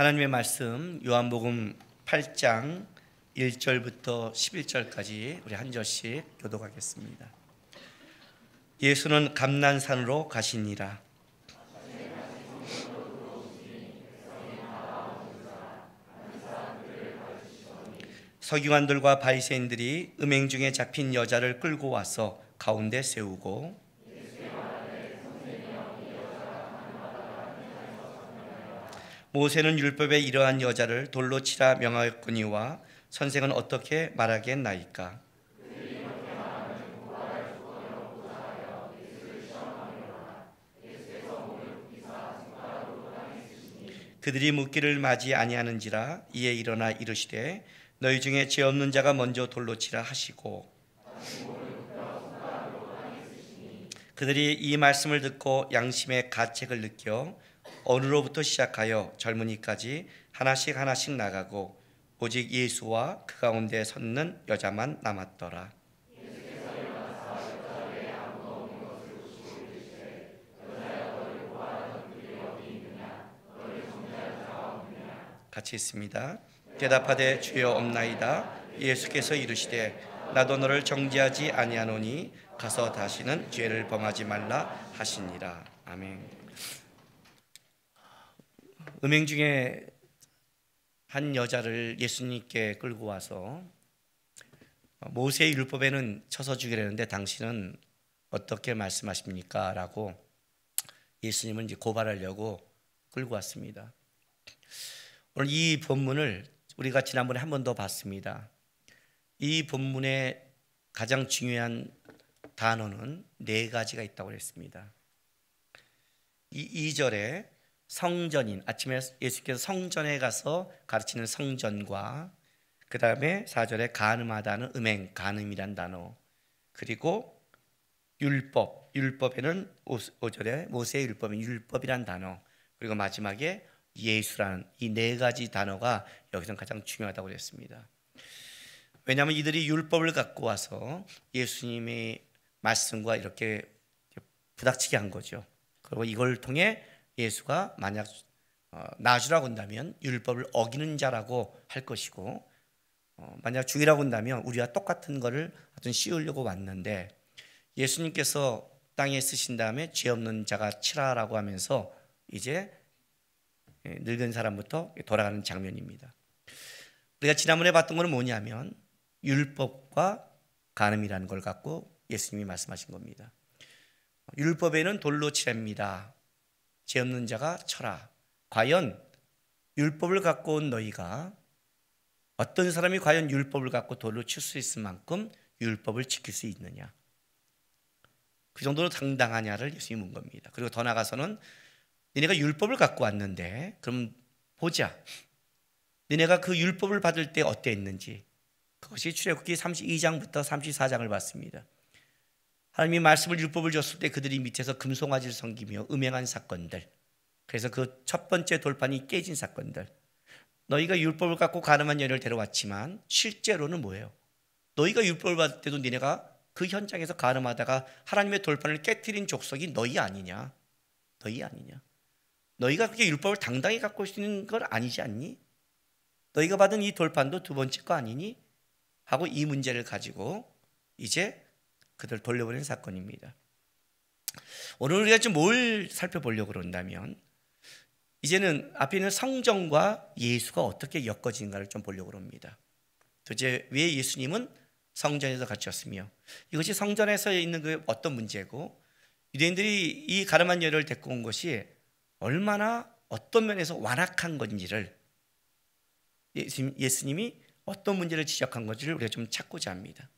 하나님의 말씀 요한복음 8장 1절부터 11절까지 우리 한 절씩 교독하겠습니다. 예수는 감난산으로 가시니라. 서기관들과 바리새인들이 음행 중에 잡힌 여자를 끌고 와서 가운데 세우고 모세는 율법에 이러한 여자를 돌로 치라 명하였거니와 선생은 어떻게 말하겠나이까? 그들이 묻기를 맞이 아니하는지라. 이에 일어나 이르시되 너희 중에 죄 없는 자가 먼저 돌로 치라 하시고, 그들이 이 말씀을 듣고 양심의 가책을 느껴 어느로부터 시작하여 젊은이까지 하나씩 나가고 오직 예수와 그 가운데 섰는 여자만 남았더라. 같이 있습니다. 대답하되 주여 없나이다. 예수께서 이르시되 나도 너를 정죄하지 아니하노니 가서 다시는 죄를 범하지 말라 하시니라. 아멘. 음행 중에 한 여자를 예수님께 끌고 와서 모세의 율법에는 쳐서 죽이려는데 당신은 어떻게 말씀하십니까? 라고 예수님은 이제 고발하려고 끌고 왔습니다. 오늘 이 본문을 우리가 지난번에 한 번 더 봤습니다. 이 본문의 가장 중요한 단어는 네 가지가 있다고 했습니다. 이 2절에 성전인, 아침에 예수께서 성전에 가서 가르치는 성전과 그 다음에 4절에 간음하다는 음행, 간음이란 단어, 그리고 율법, 율법에는 5절에 모세의 율법인 율법이란 단어, 그리고 마지막에 예수라는 이 네 가지 단어가 여기서 가장 중요하다고 그랬습니다. 왜냐하면 이들이 율법을 갖고 와서 예수님의 말씀과 이렇게 부닥치게 한 거죠. 그리고 이걸 통해 예수가 만약 놔주라고 한다면 율법을 어기는 자라고 할 것이고, 만약 죽이라고 한다면 우리와 똑같은 것을 하여튼 씌우려고 왔는데, 예수님께서 땅에 쓰신 다음에 죄 없는 자가 치라라고 하면서 이제 늙은 사람부터 돌아가는 장면입니다. 우리가 지난번에 봤던 것은 뭐냐면 율법과 간음이라는 걸 갖고 예수님이 말씀하신 겁니다. 율법에는 돌로 치랍니다. 죄 없는 자가 쳐라. 과연 율법을 갖고 온 너희가, 어떤 사람이 과연 율법을 갖고 돌로 칠 수 있을 만큼 율법을 지킬 수 있느냐, 그 정도로 당당하냐를 예수님이 묻는 겁니다. 그리고 더 나아가서는 너네가 율법을 갖고 왔는데 그럼 보자, 너네가 그 율법을 받을 때 어땠는지. 그것이 출애굽기 32장부터 34장을 봤습니다. 하나님이 말씀을 율법을 줬을 때 그들이 밑에서 금송아지를 섬기며 음행한 사건들, 그래서 그 첫 번째 돌판이 깨진 사건들, 너희가 율법을 갖고 가늠한 여인을 데려왔지만 실제로는 뭐예요? 너희가 율법을 받을 때도 너네가 그 현장에서 가늠하다가 하나님의 돌판을 깨트린 족속이 너희 아니냐? 너희 아니냐? 너희가 그렇게 율법을 당당히 갖고 있는 건 아니지 않니? 너희가 받은 이 돌판도 두 번째 거 아니니? 하고 이 문제를 가지고 이제 그들 돌려보낸 사건입니다. 오늘 우리가 좀 뭘 살펴보려고 그런다면, 이제는 앞에 있는 성전과 예수가 어떻게 엮어지는가를 좀 보려고 합니다. 도대체 왜 예수님은 성전에서 갇혔으며, 이것이 성전에서 있는 그 어떤 문제고, 유대인들이 이 가늠한 여인을 데리고 온 것이 얼마나 어떤 면에서 완악한 건지를, 예수님이 어떤 문제를 지적한 건지를 우리가 좀 찾고자 합니다.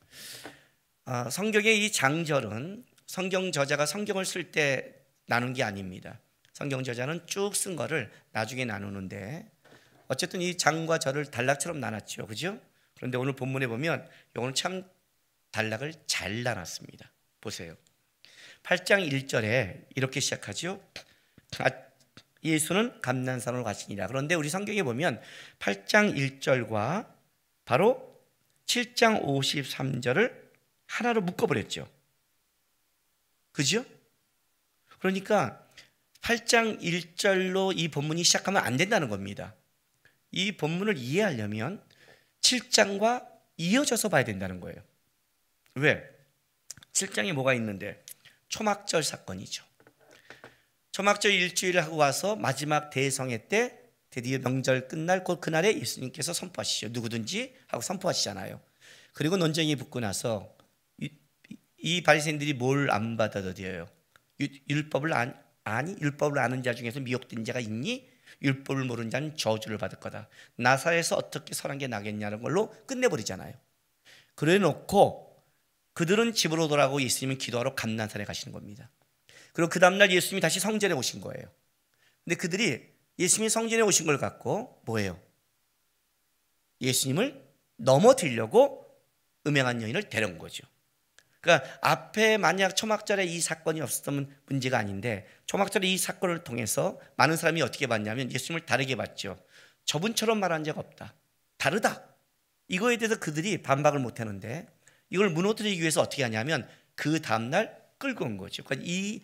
성경의 이 장절은 성경 저자가 성경을 쓸 때 나눈 게 아닙니다. 성경 저자는 쭉 쓴 거를 나중에 나누는데, 어쨌든 이 장과 절을 단락처럼 나눴죠, 그죠? 그런데 오늘 본문에 보면 이거는 참 단락을 잘 나눴습니다. 보세요. 8장 1절에 이렇게 시작하죠. 예수는 감난산으로 가시니라. 그런데 우리 성경에 보면 8장 1절과 바로 7장 53절을 하나로 묶어버렸죠. 그죠? 그러니까 8장 1절로 이 본문이 시작하면 안 된다는 겁니다. 이 본문을 이해하려면 7장과 이어져서 봐야 된다는 거예요. 왜? 7장에 뭐가 있는데? 초막절 사건이죠. 초막절 일주일을 하고 와서 마지막 대성회 때 드디어 명절 끝날 곧 그날에 예수님께서 선포하시죠. 누구든지 하고 선포하시잖아요. 그리고 논쟁이 붙고 나서 이 바리새인들이 뭘 안 받아들여요? 율법을 아는 자 중에서 미혹된 자가 있니? 율법을 모르는 자는 저주를 받을 거다. 나사렛에서 어떻게 선한 게 나겠냐는 걸로 끝내버리잖아요. 그래 놓고 그들은 집으로 돌아가고 예수님은 기도하러 감난산에 가시는 겁니다. 그리고 그 다음날 예수님이 다시 성전에 오신 거예요. 근데 그들이 예수님이 성전에 오신 걸 갖고 뭐예요? 예수님을 넘어뜨리려고 음행한 여인을 데려온 거죠. 그러니까 앞에 만약 초막절에 이 사건이 없었으면 문제가 아닌데 초막절에 이 사건을 통해서 많은 사람이 어떻게 봤냐면 예수님을 다르게 봤죠. 저분처럼 말한 적 없다. 다르다. 이거에 대해서 그들이 반박을 못하는데 이걸 무너뜨리기 위해서 어떻게 하냐면 그 다음날 끌고 온 거죠. 그러니까 이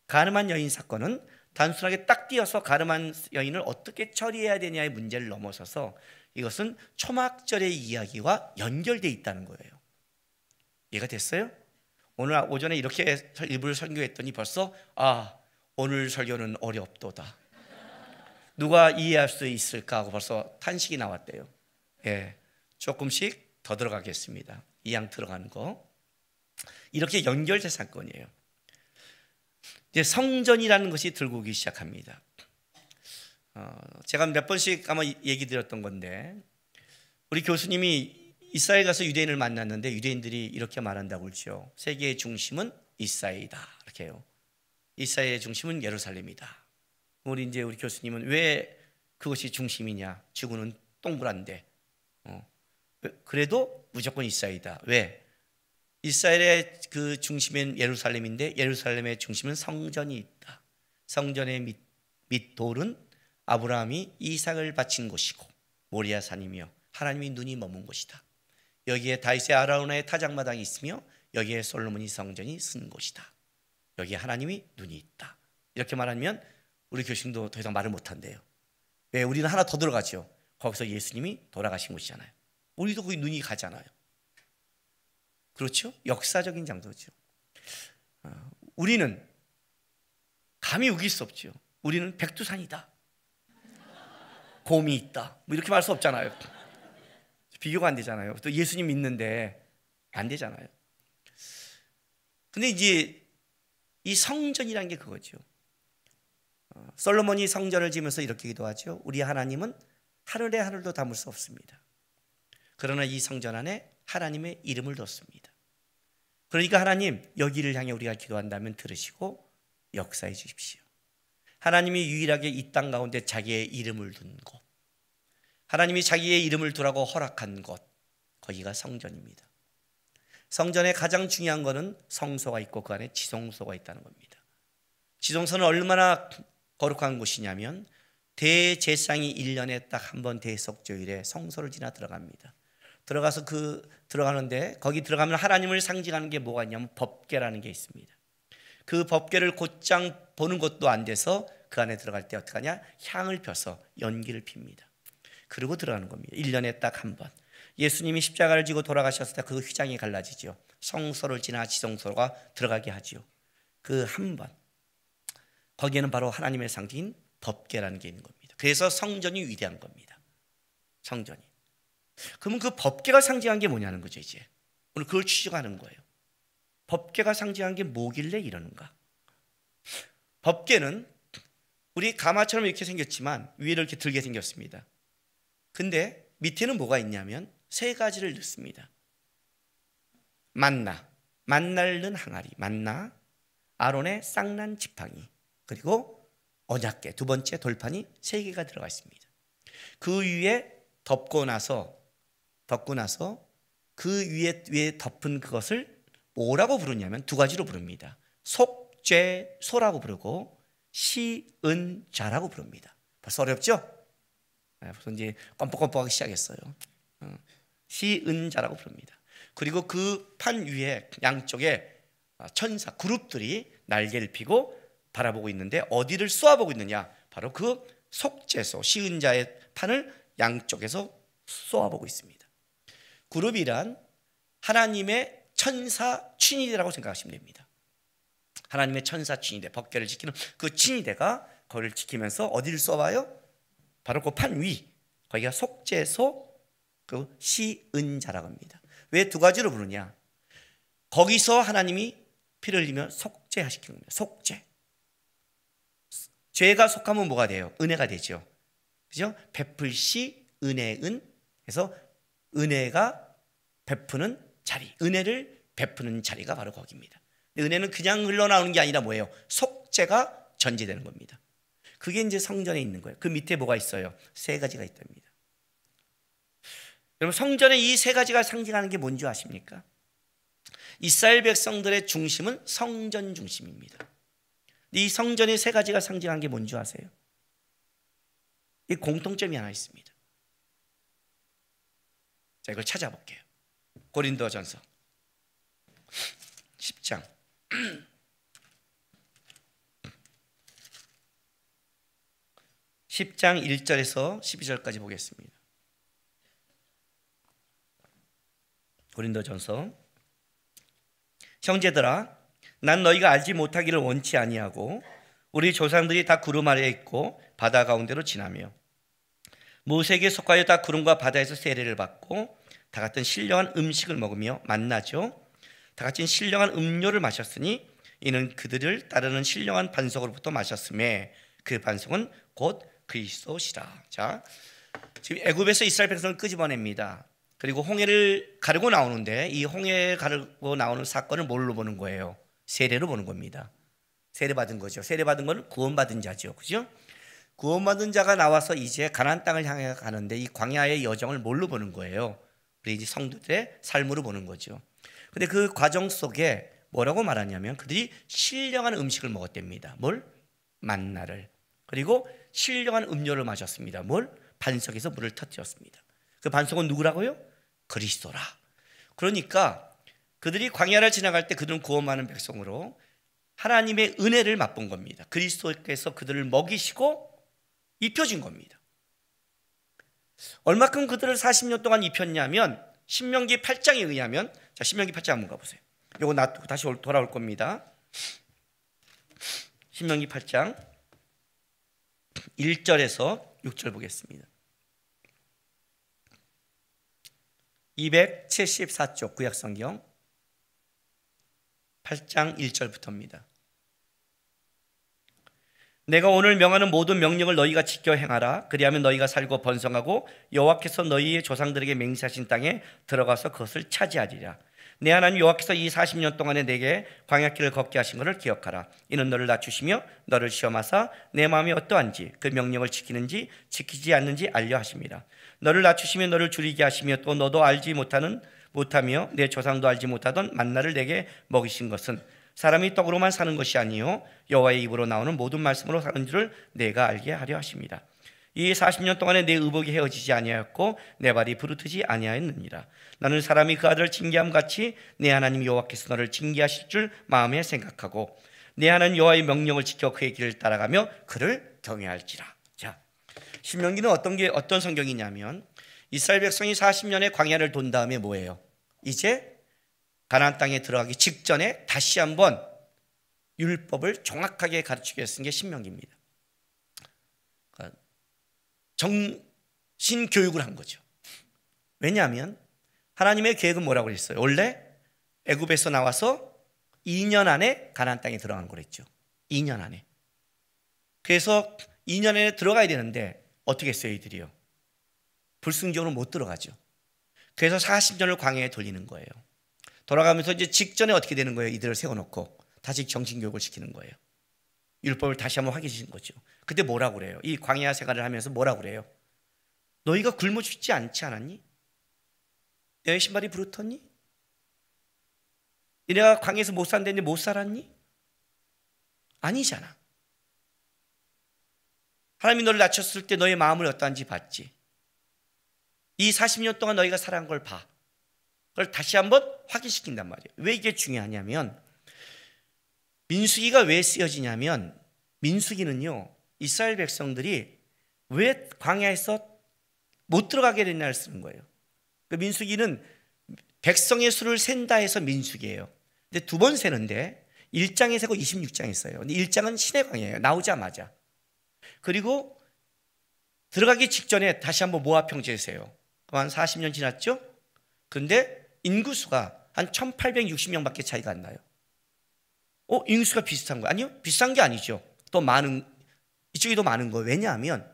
가늠한 여인 사건은 단순하게 딱 띄어서 가늠한 여인을 어떻게 처리해야 되냐의 문제를 넘어서서 이것은 초막절의 이야기와 연결되어 있다는 거예요. 이해가 됐어요? 오늘 오전에 이렇게 일부를 설교했더니 벌써 오늘 설교는 어렵도다. 누가 이해할 수 있을까 하고 벌써 탄식이 나왔대요. 예, 조금씩 더 들어가겠습니다. 이 양 들어가는 거. 이렇게 연결된 사건이에요. 이제 성전이라는 것이 들고 오기 시작합니다. 제가 몇 번씩 아마 얘기 드렸던 건데 우리 교수님이 이스라엘 가서 유대인을 만났는데 유대인들이 이렇게 말한다고 그러죠. 세계의 중심은 이스라엘이다. 이렇게 해요. 이스라엘의 중심은 예루살렘이다. 우리 교수님은 왜 그것이 중심이냐? 지구는 동그란데. 그래도 무조건 이스라엘이다. 왜? 이스라엘의 그 중심은 예루살렘인데 예루살렘의 중심은 성전이 있다. 성전의 밑 돌은 아브라함이 이삭을 바친 곳이고 모리아 산이며 하나님이 눈이 머문 곳이다. 여기에 다윗의 아라우나의 타작마당이 있으며 여기에 솔로몬이 성전이 쓴 곳이다. 여기에 하나님이 눈이 있다. 이렇게 말하면 우리 교수님도 더 이상 말을 못한대요. 왜? 우리는 하나 더 들어가죠. 거기서 예수님이 돌아가신 곳이잖아요. 우리도 거기 눈이 가잖아요. 그렇죠? 역사적인 장소죠. 우리는 감히 우길 수 없죠. 우리는 백두산이다. 곰이 있다. 뭐 이렇게 말할 수 없잖아요. 비교가 안 되잖아요. 또 예수님 믿는데 안 되잖아요. 근데 이제 이 성전이라는 게 그거죠. 솔로몬이 성전을 지으면서 이렇게 기도하죠. 우리 하나님은 하늘에 하늘도 담을 수 없습니다. 그러나 이 성전 안에 하나님의 이름을 뒀습니다. 그러니까 하나님 여기를 향해 우리가 기도한다면 들으시고 역사해 주십시오. 하나님이 유일하게 이 땅 가운데 자기의 이름을 둔 곳, 하나님이 자기의 이름을 두라고 허락한 곳, 거기가 성전입니다. 성전에 가장 중요한 것은 성소가 있고 그 안에 지성소가 있다는 겁니다. 지성소는 얼마나 거룩한 곳이냐면 대제사장이 1년에 딱 한 번 대속죄일에 성소를 지나 들어갑니다. 들어가서 들어가는데 거기 들어가면 하나님을 상징하는 게 뭐가 있냐면 법궤라는 게 있습니다. 그 법궤를 곧장 보는 것도 안 돼서 그 안에 들어갈 때 어떻게 하냐? 향을 펴서 연기를 핍니다. 그리고 들어가는 겁니다. 1년에 딱 한 번. 예수님이 십자가를 지고 돌아가셨을 때 그 휘장이 갈라지죠. 성소를 지나 지성소가 들어가게 하죠. 그 한 번. 거기에는 바로 하나님의 상징인 법궤라는 게 있는 겁니다. 그래서 성전이 위대한 겁니다. 성전이. 그러면 그 법궤가 상징한 게 뭐냐는 거죠. 이제 오늘 그걸 추적하는 거예요. 법궤가 상징한 게 뭐길래 이러는가? 법궤는 우리 가마처럼 이렇게 생겼지만 위를 이렇게 들게 생겼습니다. 근데 밑에는 뭐가 있냐면 세 가지를 넣습니다. 만나를 넣은 항아리, 만나, 아론의 쌍난 지팡이, 그리고 언약궤, 두 번째 돌판이 세 개가 들어가 있습니다. 그 위에 덮고 나서 그 위에 덮은 그것을 뭐라고 부르냐면 두 가지로 부릅니다. 속죄소라고 부르고 시은자라고 부릅니다. 벌써 어렵죠? 벌써 이제 껌뻑껌뻑하기 시작했어요. 시은자라고 부릅니다. 그리고 그 판 위에 양쪽에 천사 그룹들이 날개를 펴고 바라보고 있는데 어디를 쏘아보고 있느냐? 바로 그 속죄소 시은자의 판을 양쪽에서 쏘아보고 있습니다. 그룹이란 하나님의 천사 친위대라고 생각하시면 됩니다. 하나님의 천사 친위대, 법궤를 지키는 그 친위대가 거기를 지키면서 어디를 쏘아요? 바로 그 판 위, 거기가 속죄소 그 시은자라고 합니다. 왜 두 가지로 부르냐? 거기서 하나님이 피를 흘리며 속죄하시키는 겁니다. 속죄. 죄가 속하면 뭐가 돼요? 은혜가 되죠. 그죠? 베풀시 은혜은 해서 은혜가 베푸는 자리, 은혜를 베푸는 자리가 바로 거기입니다. 은혜는 그냥 흘러나오는 게 아니라 뭐예요? 속죄가 전제되는 겁니다. 그게 이제 성전에 있는 거예요. 그 밑에 뭐가 있어요? 세 가지가 있답니다. 여러분, 성전에 이 세 가지가 상징하는 게 뭔지 아십니까? 이스라엘 백성들의 중심은 성전 중심입니다. 이 성전의 세 가지가 상징하는 게 뭔지 아세요? 이 공통점이 하나 있습니다. 자, 이걸 찾아볼게요. 고린도전서 10장 10장 1절에서 12절까지 보겠습니다. 고린도전서. 형제들아, 난 너희가 알지 못하기를 원치 아니하고 우리 조상들이 다 구름 아래에 있고 바다 가운데로 지나며 모세에게 속하여 다 구름과 바다에서 세례를 받고 다 같은 신령한 음식을 먹으며 만나죠. 다 같이 신령한 음료를 마셨으니 이는 그들을 따르는 신령한 반석으로부터 마셨음에 그 반석은 곧 그리스도시라. 자, 지금 애굽에서 이스라엘 백성을 끄집어냅니다. 그리고 홍해를 가르고 나오는데 이 홍해 가르고 나오는 사건을 뭘로 보는 거예요? 세례로 보는 겁니다. 세례받은 거죠. 세례받은 건 구원받은 자죠. 그죠? 구원받은 자가 나와서 이제 가나안 땅을 향해 가는데 이 광야의 여정을 뭘로 보는 거예요? 우리 이제 성도들의 삶으로 보는 거죠. 근데 그 과정 속에 뭐라고 말하냐면 그들이 신령한 음식을 먹었답니다. 뭘? 만나를. 그리고 신령한 음료를 마셨습니다. 뭘? 반석에서 물을 터뜨렸습니다. 그 반석은 누구라고요? 그리스도라. 그러니까 그들이 광야를 지나갈 때 그들은 구원받는 백성으로 하나님의 은혜를 맛본 겁니다. 그리스도께서 그들을 먹이시고 입혀준 겁니다. 얼마큼 그들을 40년 동안 입혔냐면 신명기 8장에 의하면, 자, 신명기 8장 한번 가보세요. 이거 놔두고 다시 돌아올 겁니다. 신명기 8장 1절에서 6절 보겠습니다. 274쪽 구약성경 8장 1절부터입니다. 내가 오늘 명하는 모든 명령을 너희가 지켜 행하라. 그리하면 너희가 살고 번성하고 여호와께서 너희의 조상들에게 맹세하신 땅에 들어가서 그것을 차지하리라. 내 하나님 여호와께서 이 40년 동안에 내게 광야길을 걷게 하신 것을 기억하라. 이는 너를 낮추시며 너를 시험하사 내 마음이 어떠한지 그 명령을 지키는지 지키지 않는지 알려 하십니다. 너를 낮추시며 너를 줄이게 하시며 또 너도 알지 못하며 내 조상도 알지 못하던 만나를 내게 먹이신 것은 사람이 떡으로만 사는 것이 아니요 여호와의 입으로 나오는 모든 말씀으로 사는 줄을 내가 알게 하려 하십니다. 이 40년 동안에 내 의복이 헤어지지 아니하였고 내 발이 부르트지 아니하였느니라. 나는 사람이 그 아들을 징계함 같이 내 하나님 여호와께서 너를 징계하실 줄 마음에 생각하고 내 하나님 여호와의 명령을 지켜 그의 길을 따라가며 그를 경외할지라. 자, 신명기는 어떤 성경이냐면 이스라엘 백성이 40년의 광야를 돈 다음에 뭐예요? 이제 가나안 땅에 들어가기 직전에 다시 한번 율법을 정확하게 가르치기 위해서 쓴 게 신명기입니다. 그러니까 정신 교육을 한 거죠. 왜냐하면 하나님의 계획은 뭐라고 그랬어요? 원래 애굽에서 나와서 2년 안에 가나안 땅에 들어가는 거랬죠. 2년 안에. 그래서 2년 안에 들어가야 되는데 어떻게 했어요, 이들이요? 불순종으로 못 들어가죠. 그래서 40년을 광야에 돌리는 거예요. 돌아가면서 이제 직전에 어떻게 되는 거예요? 이들을 세워놓고 다시 정신교육을 시키는 거예요. 율법을 다시 한번 확인시키는 거죠. 그때 뭐라고 그래요? 이 광야 생활을 하면서 뭐라고 그래요? 너희가 굶어 죽지 않지 않았니? 너희 신발이 부르텄니? 너희가 광야에서 못 산다는데 못 살았니? 아니잖아. 하나님이 너를 낮췄을 때 너의 마음을 어떠한지 봤지. 이 40년 동안 너희가 살아간 걸 봐. 그걸 다시 한번 확인시킨단 말이에요. 왜 이게 중요하냐면 민수기가 왜 쓰여지냐면 민수기는요 이스라엘 백성들이 왜 광야에서 못 들어가게 되냐를 쓰는 거예요. 그 민수기는 백성의 수를 센다 해서 민수기예요. 근데 두 번 세는데 1장에 세고 26장에 써요. 근데 1장은 신의 광야예요. 나오자마자. 그리고 들어가기 직전에 다시 한번 모압 평지에 세요. 한 40년 지났죠? 근데 인구수가 한 1860명밖에 차이가 안 나요. 인구수가 비슷한 거예요? 아니요, 비슷한 게 아니죠. 더 많은, 이쪽이 더 많은 거예요. 왜냐하면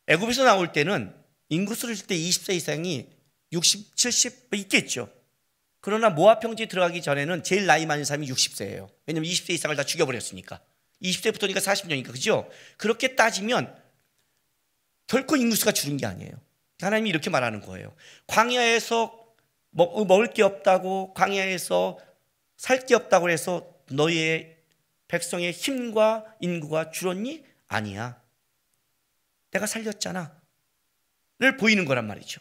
애굽에서 나올 때는 인구수를 줄 때 20세 이상이 60, 70 있겠죠. 그러나 모압 평지에 들어가기 전에는 제일 나이 많은 사람이 60세예요. 왜냐하면 20세 이상을 다 죽여버렸으니까. 20세부터니까 40년이니까, 그죠? 그렇게 따지면 결코 인구수가 줄은 게 아니에요. 하나님이 이렇게 말하는 거예요. 광야에서 먹을 게 없다고, 광야에서 살 게 없다고 해서 너희의 백성의 힘과 인구가 줄었니? 아니야. 내가 살렸잖아. 를 보이는 거란 말이죠.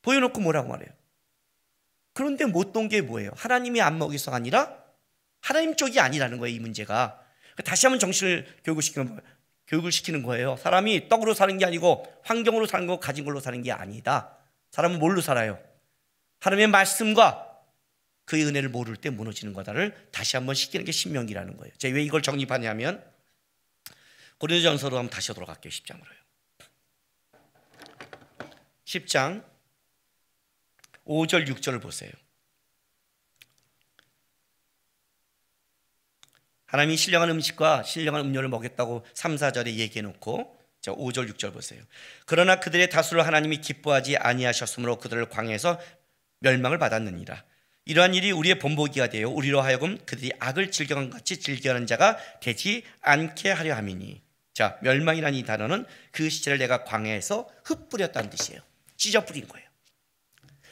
보여놓고 뭐라고 말해요? 그런데 못 본 게 뭐예요? 하나님이 안 먹여서가 아니라 하나님 쪽이 아니라는 거예요, 이 문제가. 다시 한번 정신을 교육을 시키는 거예요. 사람이 떡으로 사는 게 아니고 환경으로 사는 거, 가진 걸로 사는 게 아니다. 사람은 뭘로 살아요? 하나님의 말씀과 그의 은혜를 모를 때 무너지는 거다를 다시 한번 시키는 게 신명기라는 거예요. 제가 왜 이걸 정립하냐면 고린도전서로 한번 다시 돌아갈게요. 10장으로요. 10장 5절 6절을 보세요. 하나님이 신령한 음식과 신령한 음료를 먹였다고 3, 4절에 얘기해놓고 5절 6절 보세요. 그러나 그들의 다수를 하나님이 기뻐하지 아니하셨으므로 그들을 광야에서 멸망을 받았느니라. 이러한 일이 우리의 본보기가 되어 우리로 하여금 그들이 악을 즐겨간 같이 즐겨하는 자가 되지 않게 하려 함이니. 자, 멸망이라는 이 단어는 그 시체를 내가 광야에서 흩뿌렸다는 뜻이에요. 찢어 뿌린 거예요.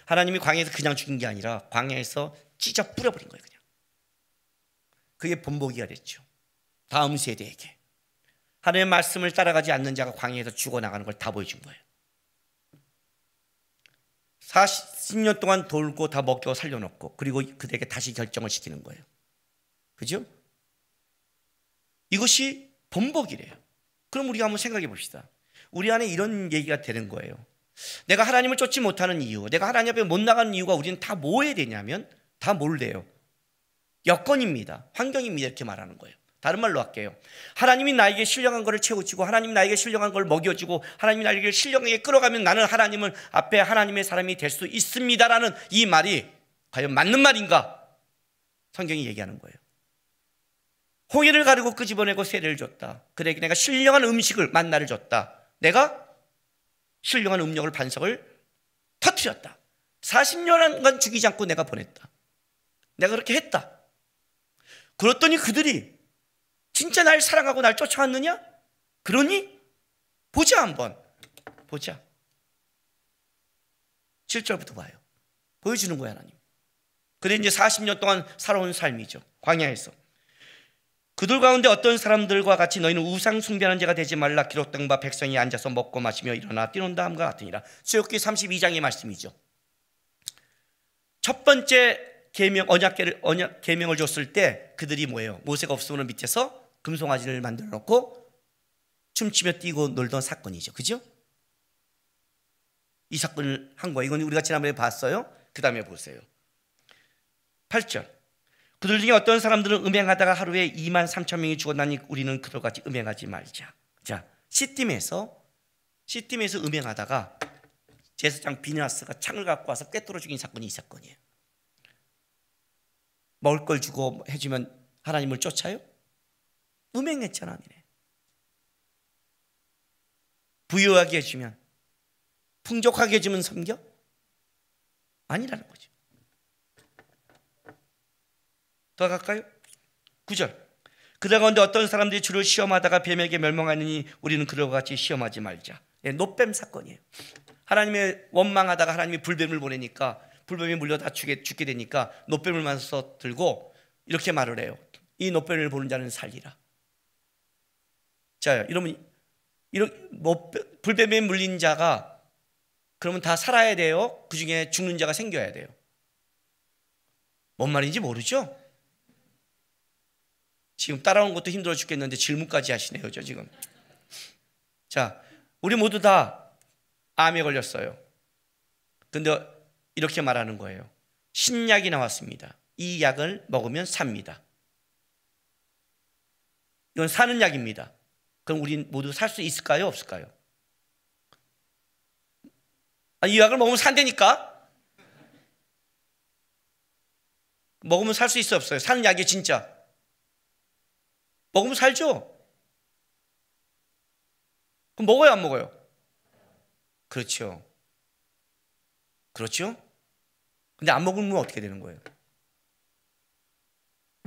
하나님이 광야에서 그냥 죽인 게 아니라 광야에서 찢어 뿌려버린 거예요. 그냥. 그게 본보기가 됐죠. 다음 세대에게 하나님의 말씀을 따라가지 않는 자가 광야에서 죽어나가는 걸 다 보여준 거예요. 40년 동안 돌고 다 먹고 살려놓고 그리고 그들에게 다시 결정을 시키는 거예요. 그죠? 이것이 본보기래요. 그럼 우리가 한번 생각해 봅시다. 우리 안에 이런 얘기가 되는 거예요. 내가 하나님을 쫓지 못하는 이유, 내가 하나님 앞에 못 나가는 이유가 우리는 다 뭐 해야 되냐면 다 뭘래요? 여건입니다. 환경입니다. 이렇게 말하는 거예요. 다른 말로 할게요. 하나님이 나에게 신령한 것을 채워주고 하나님이 나에게 신령한 걸 먹여주고 하나님이 나에게 신령하게 끌어가면 나는 하나님을 앞에 하나님의 사람이 될 수 있습니다라는 이 말이 과연 맞는 말인가? 성경이 얘기하는 거예요. 홍해를 가르고 끄집어내고 세례를 줬다. 그에게 내가 신령한 음식을 만나를 줬다. 내가 신령한 음력을 반석을 터뜨렸다. 40년간 죽이지 않고 내가 보냈다. 내가 그렇게 했다. 그랬더니 그들이 진짜 날 사랑하고 날 쫓아왔느냐? 그러니 보자 한번. 보자. 7절부터 봐요. 보여주는 거야 하나님. 그래 이제 40년 동안 살아온 삶이죠. 광야에서. 그들 가운데 어떤 사람들과 같이 너희는 우상 숭배하는 자가 되지 말라. 기록된 바 백성이 앉아서 먹고 마시며 일어나 뛰논다 함과 같으니라. 출애굽기 32장의 말씀이죠. 첫 번째 계명 계명을 줬을 때 그들이 뭐예요? 모세가 없으면 밑에서 금송아지를 만들어 놓고 춤추며 뛰고 놀던 사건이죠. 그죠? 이 사건을 한 거예요. 이건 우리가 지난번에 봤어요. 그 다음에 보세요. 8절. 그들 중에 어떤 사람들은 음행하다가 하루에 23,000명이 죽었나니 우리는 그들같이 음행하지 말자. 자, 시딤에서 음행하다가 제사장 비느하스가 창을 갖고 와서 꿰뚫어 죽인 사건이 이 사건이에요. 먹을 걸 주고 해주면 하나님을 쫓아요? 음행했잖아. 니네. 부유하게 해주면, 풍족하게 해주면 섬겨? 아니라는 거죠. 더 갈까요? 9절. 그들 가운데 어떤 사람들이 주를 시험하다가 뱀에게 멸망하느니 우리는 그들과 같이 시험하지 말자. 노뱀 사건이에요. 하나님의 원망하다가 하나님이 불뱀을 보내니까 불뱀이 물려 다 죽게 되니까 노뱀을 만서 들고 이렇게 말을 해요. 이 노뱀을 보는 자는 살리라. 자, 이러면 불뱀에 물린 자가 그러면 다 살아야 돼요? 그 중에 죽는 자가 생겨야 돼요? 뭔 말인지 모르죠? 지금 따라오는 것도 힘들어 죽겠는데 질문까지 하시네요, 저 지금. 자, 우리 모두 다 암에 걸렸어요. 근데 이렇게 말하는 거예요. 신약이 나왔습니다. 이 약을 먹으면 삽니다. 이건 사는 약입니다. 그럼 우리 모두 살 수 있을까요? 없을까요? 이 약을 먹으면 산다니까? 먹으면 살 수 있어요? 없어요? 사는 약이 진짜. 먹으면 살죠? 그럼 먹어요? 안 먹어요? 그렇죠. 그렇죠? 근데 안 먹으면 어떻게 되는 거예요?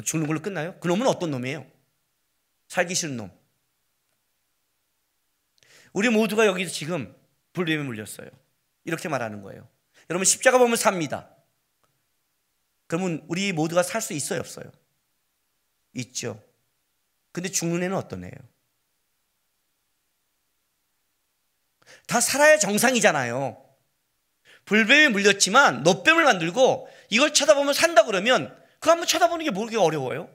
죽는 걸로 끝나요? 그 놈은 어떤 놈이에요? 살기 싫은 놈. 우리 모두가 여기서 지금 불뱀에 물렸어요. 이렇게 말하는 거예요. 여러분 십자가 보면 삽니다. 그러면 우리 모두가 살 수 있어요? 없어요? 있죠. 근데 죽는 애는 어떤 애예요? 다 살아야 정상이잖아요. 불뱀에 물렸지만 놋뱀을 만들고 이걸 쳐다보면 산다 그러면 그거 한번 쳐다보는 게 뭐게 어려워요?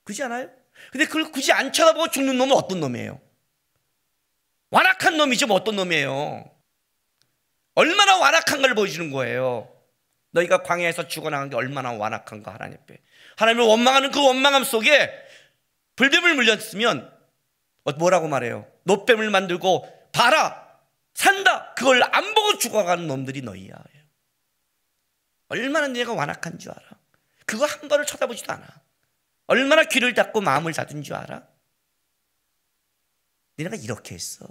그렇지 않아요? 근데 그걸 굳이 안 쳐다보고 죽는 놈은 어떤 놈이에요? 완악한 놈이죠. 뭐 어떤 놈이에요? 얼마나 완악한 걸 보여주는 거예요. 너희가 광야에서 죽어나간 게 얼마나 완악한가. 하나님 앞에 하나님을 원망하는 그 원망함 속에 불뱀을 물렸으면 뭐라고 말해요? 놋뱀을 만들고 봐라 산다. 그걸 안 보고 죽어가는 놈들이 너희야. 얼마나 내가 완악한 줄 알아? 그거 한 번을 쳐다보지도 않아. 얼마나 귀를 닫고 마음을 닫은 줄 알아? 너네가 이렇게 했어.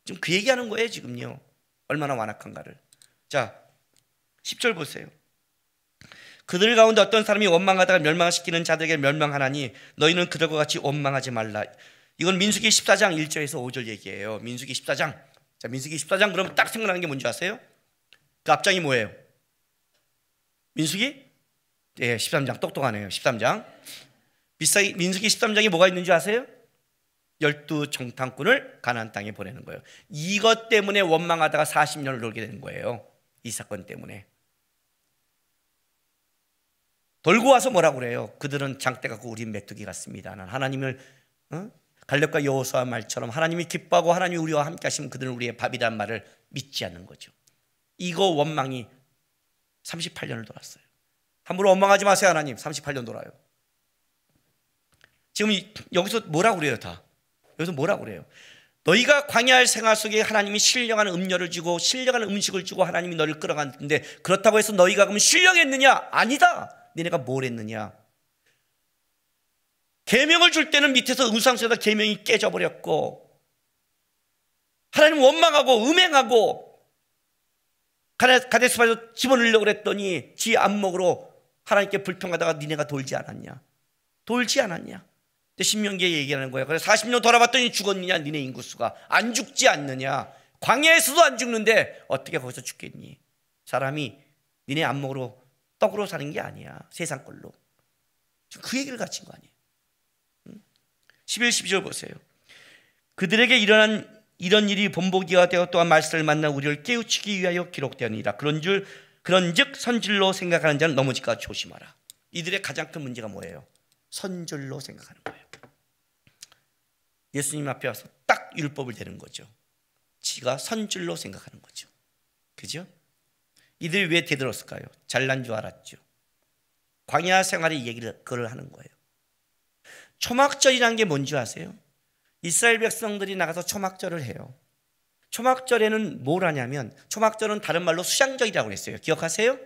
지금 그 얘기하는 거예요 지금요. 얼마나 완악한가를. 자 10절 보세요. 그들 가운데 어떤 사람이 원망하다가 멸망시키는 자들에게 멸망하나니 너희는 그들과 같이 원망하지 말라. 이건 민수기 14장 1절에서 5절 얘기예요. 민수기 14장. 자, 민수기 14장 그러면 딱 생각나는 게 뭔지 아세요? 그 앞장이 뭐예요? 민수기? 예, 13장. 똑똑하네요. 13장. 민수기 13장에 뭐가 있는지 아세요? 12정탐꾼을 가나안 땅에 보내는 거예요. 이것 때문에 원망하다가 40년을 놀게 되는 거예요. 이 사건 때문에. 돌고 와서 뭐라고 그래요? 그들은 장대 같고 우린 메뚜기 같습니다. 난 하나님을 갈렙과 여호수아 말처럼 하나님이 기뻐하고 하나님이 우리와 함께 하시면 그들은 우리의 밥이란 말을 믿지 않는 거죠. 이거 원망이 38년을 돌았어요. 함부로 원망하지 마세요. 하나님 38년 돌아요. 지금 여기서 뭐라고 그래요? 다 여기서 뭐라고 그래요? 너희가 광야의 생활 속에 하나님이 신령한 음료를 주고 신령한 음식을 주고 하나님이 너를 끌어갔는데 그렇다고 해서 너희가 그러면 신령했느냐? 아니다. 너네가 뭘 했느냐? 계명을 줄 때는 밑에서 우상수에다 계명이 깨져버렸고 하나님 원망하고 음행하고 가데스바에서 집어넣으려고 그랬더니 지 안목으로 하나님께 불평하다가 니네가 돌지 않았냐? 돌지 않았냐? 신명기에 얘기하는 거예요. 그래서 40년 돌아봤더니 죽었느냐? 니네 인구수가 안 죽지 않느냐? 광야에서도 안 죽는데 어떻게 거기서 죽겠니? 사람이 니네 안목으로 떡으로 사는 게 아니야. 세상 걸로. 그 얘기를 가르친 거 아니에요. 11, 12절 보세요. 그들에게 일어난 이런 일이 본보기가 되어 또한 말씀을 만나 우리를 깨우치기 위하여 기록되었느니라. 그런즉 선질로 생각하는 자는 넘어질까 조심하라. 이들의 가장 큰 문제가 뭐예요? 선질로 생각하는 거예요. 예수님 앞에 와서 딱 율법을 대는 거죠. 지가 선질로 생각하는 거죠. 그죠? 이들이 왜 대들었을까요? 잘난 줄 알았죠. 광야 생활의 얘기를 그걸 하는 거예요. 초막절이라는 게 뭔지 아세요? 이스라엘 백성들이 나가서 초막절을 해요. 초막절에는 뭘 하냐면 초막절은 다른 말로 수장절이라고 그랬어요. 기억하세요?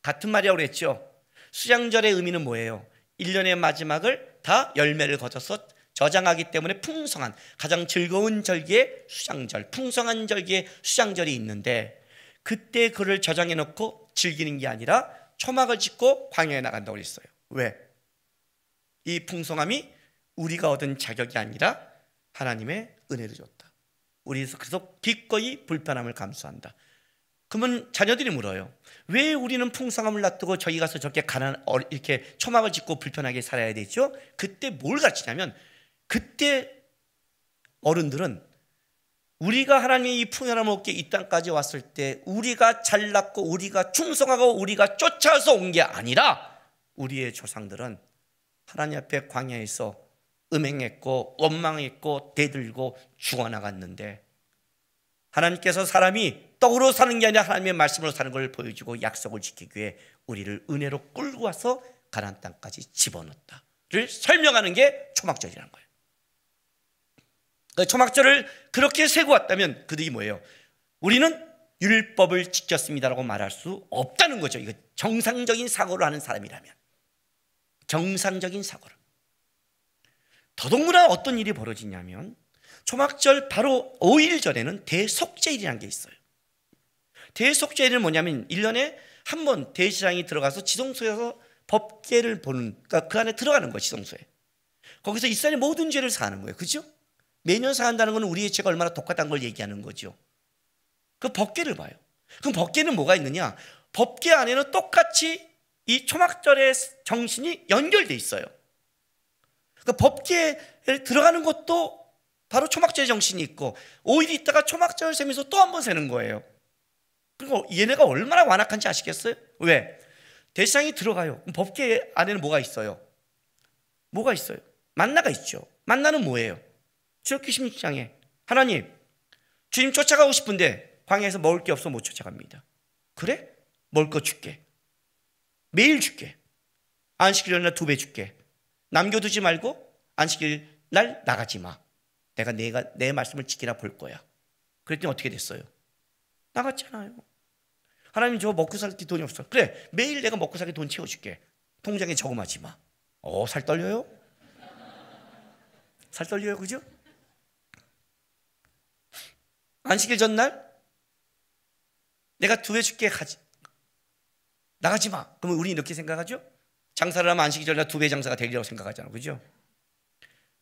같은 말이라고 그랬죠. 수장절의 의미는 뭐예요? 1년의 마지막을 다 열매를 거둬서 저장하기 때문에 풍성한 가장 즐거운 절기에 수장절, 풍성한 절기에 수장절이 있는데 그때 그를 저장해 놓고 즐기는 게 아니라 초막을 짓고 광야에 나간다고 그랬어요. 왜? 이 풍성함이 우리가 얻은 자격이 아니라 하나님의 은혜를 줬다. 우리에서 그래서 기꺼이 불편함을 감수한다. 그러면 자녀들이 물어요. 왜 우리는 풍성함을 놔두고 저기 가서 저렇게 이렇게 초막을 짓고 불편하게 살아야 되죠? 그때 뭘 가르치냐면 그때 어른들은 우리가 하나님의 이 풍요함을 얻게 이 땅까지 왔을 때 우리가 잘났고 우리가 충성하고 우리가 쫓아서 온 게 아니라 우리의 조상들은 하나님 앞에 광야에서 음행했고 원망했고 대들고 죽어나갔는데 하나님께서 사람이 떡으로 사는 게 아니라 하나님의 말씀으로 사는 걸 보여주고 약속을 지키기 위해 우리를 은혜로 끌고 와서 가나안 땅까지 집어넣었다를 설명하는 게 초막절이라는 거예요. 초막절을 그렇게 세고 왔다면 그들이 뭐예요? 우리는 율법을 지켰습니다라고 말할 수 없다는 거죠. 이거 정상적인 사고를 하는 사람이라면, 정상적인 사고를. 더더구나 어떤 일이 벌어지냐면 초막절 바로 5일 전에는 대속죄일이라는 게 있어요. 대속죄일은 뭐냐면 1년에 한 번 대제사장이 들어가서 지성소에서 법궤를 보는, 그러니까 그 안에 들어가는 거예요. 지성소에. 거기서 이스라엘의 모든 죄를 사하는 거예요. 그죠? 매년 사한다는 건 우리의 죄가 얼마나 독하다는 걸 얘기하는 거죠. 그 법궤를 봐요. 그럼 법궤는 뭐가 있느냐? 법궤 안에는 똑같이 이 초막절의 정신이 연결돼 있어요. 그 법궤에 들어가는 것도 바로 초막절의 정신이 있고 5일 있다가 초막절 세면서 또 한 번 세는 거예요. 그리고 얘네가 얼마나 완악한지 아시겠어요? 왜? 대제사장이 들어가요. 그럼 법궤 안에는 뭐가 있어요? 뭐가 있어요? 만나가 있죠. 만나는 뭐예요? 출애굽기 16장에 하나님, 주님 쫓아가고 싶은데 광야에서 먹을 게 없어 못 쫓아갑니다. 그래? 먹을 거 줄게. 매일 줄게. 안식일 날 2배 줄게. 남겨두지 말고 안식일 날 나가지 마. 내가 내 말씀을 지키라 볼 거야. 그랬더니 어떻게 됐어요? 나갔잖아요. 하나님 저 먹고 살기 돈이 없어. 그래, 매일 내가 먹고 살기 돈 채워줄게. 통장에 저금하지 마. 살 떨려요? 살 떨려요, 그죠? 안식일 전날 내가 2배 줄게. 나가지 마. 그러면 우리 이렇게 생각하죠? 장사를 하면 안식일 전날 2배 장사가 되리라고 생각하잖아요, 그죠?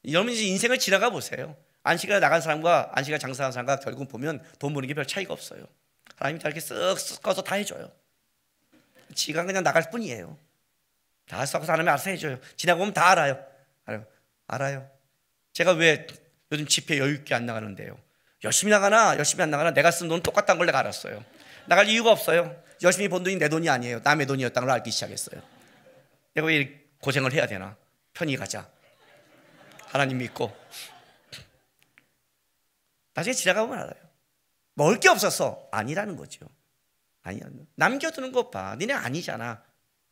여러분 이제 인생을 지나가 보세요. 안식일에 나간 사람과 안식일에 장사한 사람과 결국 보면 돈 버는 게 별 차이가 없어요. 하나님이 다 이렇게 쓱 섞어서 다 해줘요. 지가 그냥 나갈 뿐이에요. 다 섞어서 하나님이 알아서 해줘요. 지나고 보면 다 알아요. 제가 왜 요즘 집회 여유 있게 안 나가는데요? 열심히 나가나 열심히 안 나가나 내가 쓴 돈은 똑같다는 걸 내가 알았어요. 나갈 이유가 없어요. 열심히 번 돈이 내 돈이 아니에요. 남의 돈이었다는 걸 알기 시작했어요. 내가 왜 이렇게 고생을 해야 되나? 편히 가자. 하나님 믿고. 나중에 지나가면 알아요. 먹을 게 없었어. 아니라는 거죠. 아니야. 남겨두는 것 봐. 니네 아니잖아.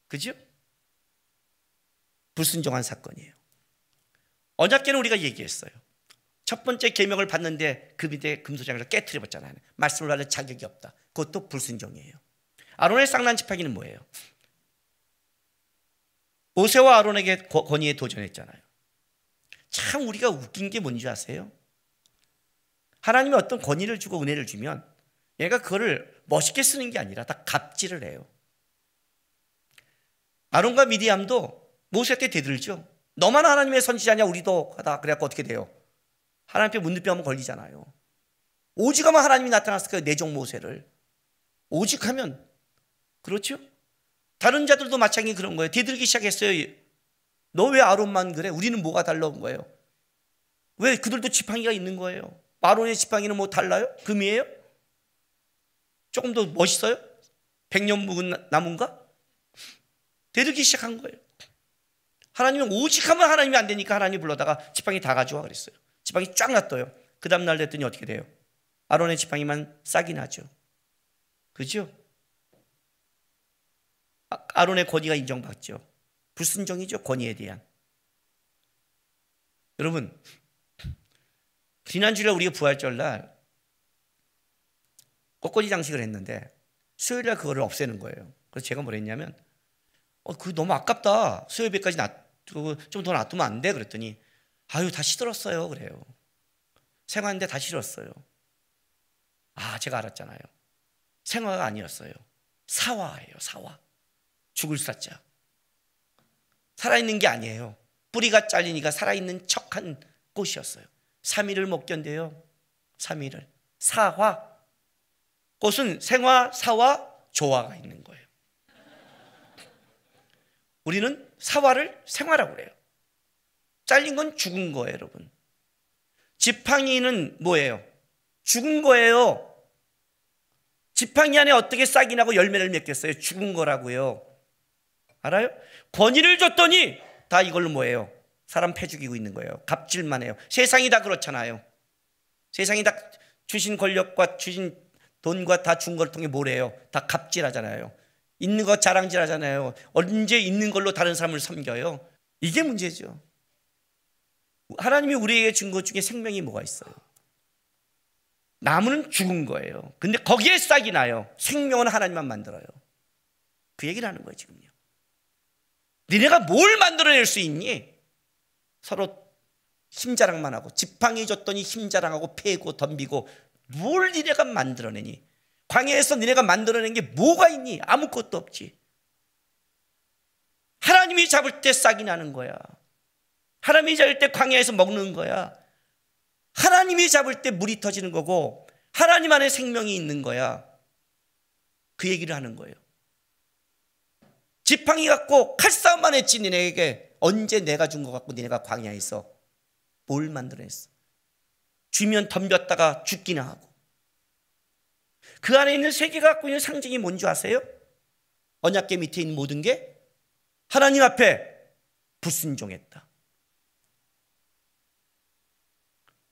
그죠? 불순종한 사건이에요. 언약궤는 우리가 얘기했어요. 첫 번째 계명을 받는데 그 밑에 금소장을 깨트려봤잖아요. 말씀을 받을 자격이 없다. 그것도 불순종이에요. 아론의 쌍난 지팡이는 뭐예요? 모세와 아론에게 권위에 도전했잖아요. 참 우리가 웃긴 게 뭔지 아세요? 하나님이 어떤 권위를 주고 은혜를 주면 얘가 그거를 멋있게 쓰는 게 아니라 다 갑질을 해요. 아론과 미디암도 모세한테 대들죠. 너만 하나님의 선지자냐 우리도 하다. 그래갖고 어떻게 돼요? 하나님께 문득병하면 걸리잖아요. 오직하면 하나님이 나타났을 거예요. 내 종 모세를. 오직하면. 그렇죠? 다른 자들도 마찬가지 그런 거예요. 대들기 시작했어요. 너 왜 아론만 그래? 우리는 뭐가 달라온 거예요? 왜 그들도 지팡이가 있는 거예요? 아론의 지팡이는 뭐 달라요? 금이에요? 조금 더 멋있어요? 100년 묵은 나무인가? 대들기 시작한 거예요. 하나님은 오직하면 하나님이 안 되니까 하나님 불러다가 지팡이 다 가져와 그랬어요. 지팡이 쫙 놔둬요. 그 다음 날 됐더니 어떻게 돼요? 아론의 지팡이만 싹이 나죠. 그죠? 아론의 권위가 인정받죠. 불순종이죠. 권위에 대한. 여러분 지난주에 우리가 부활절날 꽃꽂이 장식을 했는데 수요일날 그거를 없애는 거예요. 그래서 제가 뭘 했냐면 그거 너무 아깝다. 수요일까지 놔두고 좀 더 놔두면 안 돼? 그랬더니 아유 다 시들었어요. 그래요. 생화인데 다 시들었어요. 제가 알았잖아요. 생화가 아니었어요. 사화예요. 사화. 죽을 사자. 살아있는 게 아니에요. 뿌리가 잘리니까 살아있는 척한 꽃이었어요. 3일을 못 견뎌요. 3일을. 사화. 꽃은 생화, 사화, 조화가 있는 거예요. 우리는 사화를 생화라고 그래요. 잘린 건 죽은 거예요, 여러분. 지팡이는 뭐예요? 죽은 거예요. 지팡이 안에 어떻게 싹이 나고 열매를 맺겠어요? 죽은 거라고요. 알아요? 권위를 줬더니 다 이걸로 뭐예요? 사람 패 죽이고 있는 거예요. 갑질만 해요. 세상이 다 그렇잖아요. 세상이 다 주신 권력과 주신 돈과 다 준 걸 통해 뭘 해요? 다 갑질하잖아요. 있는 거 자랑질하잖아요. 언제 있는 걸로 다른 사람을 섬겨요? 이게 문제죠. 하나님이 우리에게 준 것 중에 생명이 뭐가 있어요? 나무는 죽은 거예요. 근데 거기에 싹이 나요. 생명은 하나님만 만들어요. 그 얘기를 하는 거예요 지금요. 니네가 뭘 만들어낼 수 있니? 서로 힘자랑만 하고, 지팡이 줬더니 힘자랑하고 패고 덤비고, 뭘 니네가 만들어내니? 광야에서 니네가 만들어낸 게 뭐가 있니? 아무것도 없지. 하나님이 잡을 때 싹이 나는 거야. 하나님이 잡을 때 광야에서 먹는 거야. 하나님이 잡을 때 물이 터지는 거고, 하나님 안에 생명이 있는 거야. 그 얘기를 하는 거예요. 지팡이 갖고 칼싸움만 했지 니네에게. 언제 내가 준 것 같고 니네가 광야에서 뭘 만들어냈어? 쥐면 덤볐다가 죽기나 하고. 그 안에 있는 세계가 갖고 있는 상징이 뭔지 아세요? 언약궤 밑에 있는 모든 게 하나님 앞에 불순종했다.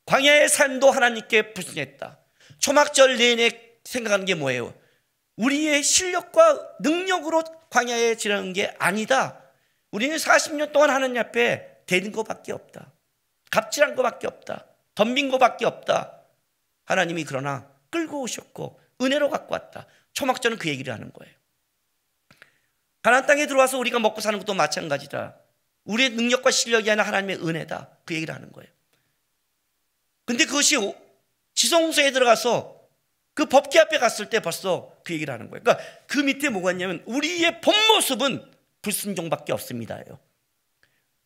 광야의 삶도 하나님께 불순했다. 초막절 내내 생각하는 게 뭐예요? 우리의 실력과 능력으로 광야에 지나는 게 아니다. 우리는 40년 동안 하나님 앞에 대는 것밖에 없다. 갑질한 것밖에 없다. 덤빈 것밖에 없다. 하나님이 그러나 끌고 오셨고 은혜로 갖고 왔다. 초막절은 그 얘기를 하는 거예요. 가나안 땅에 들어와서 우리가 먹고 사는 것도 마찬가지다. 우리의 능력과 실력이 아니라 하나님의 은혜다. 그 얘기를 하는 거예요. 근데 그것이 지성소에 들어가서 그 법궤 앞에 갔을 때 벌써 그 얘기를 하는 거예요. 그러니까 그 밑에 뭐가 있냐면 우리의 본 모습은 불순종밖에 없습니다예요.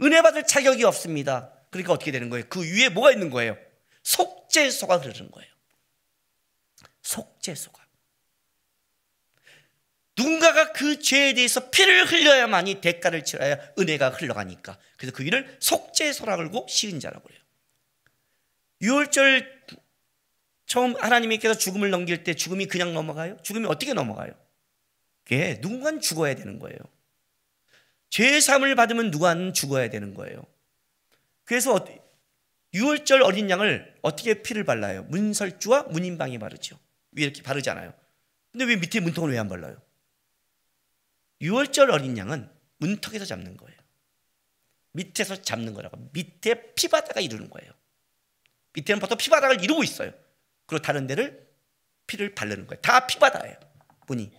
은혜 받을 자격이 없습니다. 그러니까 어떻게 되는 거예요? 그 위에 뭐가 있는 거예요? 속죄소가 흐르는 거예요. 속죄소가. 누군가가 그 죄에 대해서 피를 흘려야만이 대가를 치러야 은혜가 흘러가니까. 그래서 그 일을 속죄소라 그러고 시은 자라고 그래요. 유월절 처음 하나님께서 죽음을 넘길 때 죽음이 그냥 넘어가요? 죽음이 어떻게 넘어가요? 그게 누군가는 죽어야 되는 거예요. 죄의 사함을 받으면 누군가는 죽어야 되는 거예요. 그래서 유월절 어린 양을 어떻게 피를 발라요? 문설주와 문인방에 바르죠. 위에 이렇게 바르잖아요. 근데 왜 밑에 문턱을 왜 안 발라요? 유월절 어린 양은 문턱에서 잡는 거예요. 밑에서 잡는 거라고. 밑에 피바다가 이루는 거예요. 밑에는 보통 피바닥을 이루고 있어요. 그리고 다른 데를 피를 바르는 거예요. 다 피바다예요. 문이.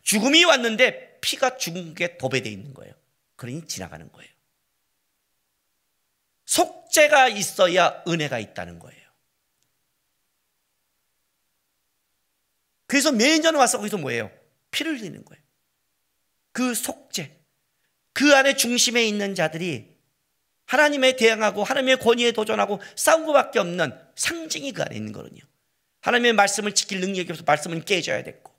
죽음이 왔는데 피가 죽은 게 도배되어 있는 거예요. 그러니 지나가는 거예요. 속죄가 있어야 은혜가 있다는 거예요. 그래서 매년 와서 거기서 뭐예요? 피를 흘리는 거예요. 그 속죄, 그 안에 중심에 있는 자들이 하나님에 대항하고 하나님의 권위에 도전하고 싸운 것밖에 없는 상징이 그 안에 있는 거거든요. 하나님의 말씀을 지킬 능력이 없어서 말씀은 깨져야 됐고,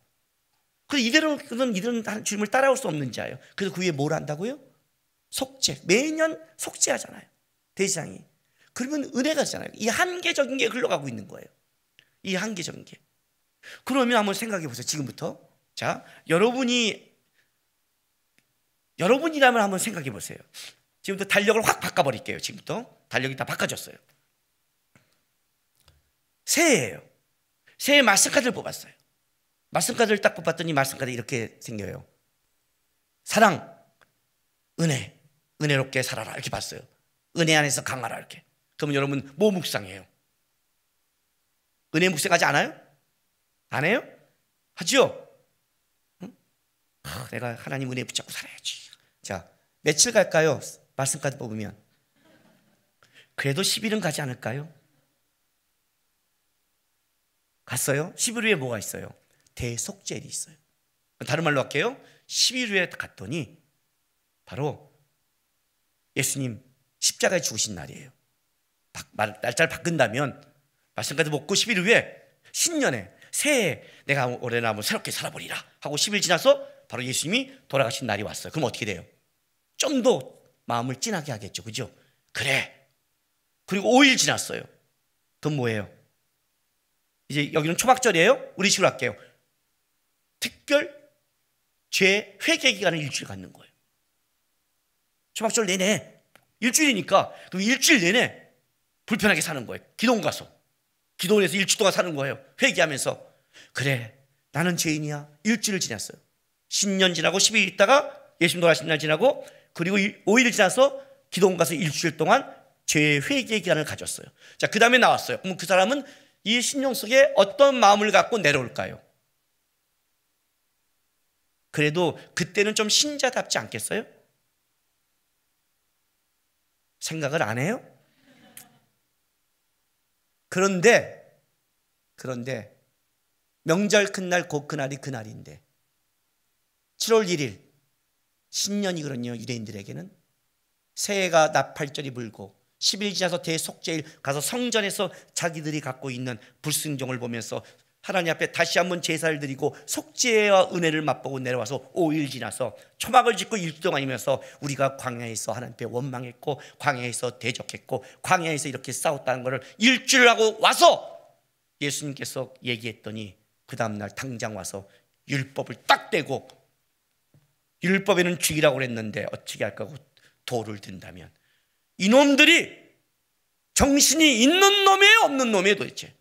그래서 이대로는 이들은 주님을 따라올 수 없는 자예요. 그래서 그 위에 뭘 한다고요? 속죄. 매년 속죄하잖아요. 대지상이. 그러면 은혜가 되잖아요. 이 한계적인 게 흘러가고 있는 거예요. 이 한계적인 게. 그러면 한번 생각해 보세요. 지금부터. 자, 여러분이라면 한번 생각해 보세요. 지금부터 달력을 확 바꿔버릴게요. 지금부터 달력이 다 바꿔졌어요. 새해예요. 새해 말씀카드를 뽑았어요. 말씀카드를 딱 뽑았더니 말씀카드 이렇게 생겨요. 사랑, 은혜, 은혜롭게 살아라 이렇게 봤어요. 은혜 안에서 강하라 이렇게. 그러면 여러분 뭐 묵상해요? 은혜 묵상하지 않아요? 안 해요? 하죠? 응? 내가 하나님 은혜 붙잡고 살아야지. 자, 며칠 갈까요? 말씀까지 뽑으면 그래도 10일은 가지 않을까요? 갔어요? 10일 후에 뭐가 있어요? 대속죄일이 있어요. 다른 말로 할게요. 10일 후에 갔더니 바로 예수님 십자가에 죽으신 날이에요. 날짜를 바꾼다면 말씀까지 먹고 10일 후에 신년에 새해 내가 올해는 한번 새롭게 살아보리라 하고 10일 지나서 바로 예수님이 돌아가신 날이 왔어요. 그럼 어떻게 돼요? 좀 더 마음을 찐하게 하겠죠. 그죠? 그래. 그리고 5일 지났어요. 그럼 뭐예요? 이제 여기는 초막절이에요. 우리 식으로 할게요. 특별 죄 회개 기간을 일주일 갖는 거예요. 초막절 내내 일주일이니까 그럼 일주일 내내 불편하게 사는 거예요. 기도원 가서 기도원에서 일주일 동안 사는 거예요. 회개하면서. 그래, 나는 죄인이야. 일주일 지났어요. 10년 지나고 10일 있다가 예수님 돌아가신 날 지나고, 그리고 5일 지나서 기도원 가서 일주일 동안 죄 회개 기간을 가졌어요. 자, 그 다음에 나왔어요. 그럼 그 사람은 이 심령 속에 어떤 마음을 갖고 내려올까요? 그래도 그때는 좀 신자답지 않겠어요? 생각을 안 해요? 그런데 명절 큰날, 곧 그날이 그날인데 7월 1일 신년이거든요. 유대인들에게는 새해가 나팔절이 불고 10일 지나서 대속죄일 가서 성전에서 자기들이 갖고 있는 불순종을 보면서 하나님 앞에 다시 한번 제사를 드리고 속죄와 은혜를 맛보고 내려와서 5일 지나서 초막을 짓고 1주 동안이면서 우리가 광야에서 하나님 앞에 원망했고 광야에서 대적했고 광야에서 이렇게 싸웠다는 것을 일주일 하고 와서 예수님께서 얘기했더니 그 다음날 당장 와서 율법을 딱 떼고, 율법에는 죽이라고 그랬는데 어떻게 할까 하고 돌을 든다면, 이놈들이 정신이 있는 놈이에요, 없는 놈이에요? 도대체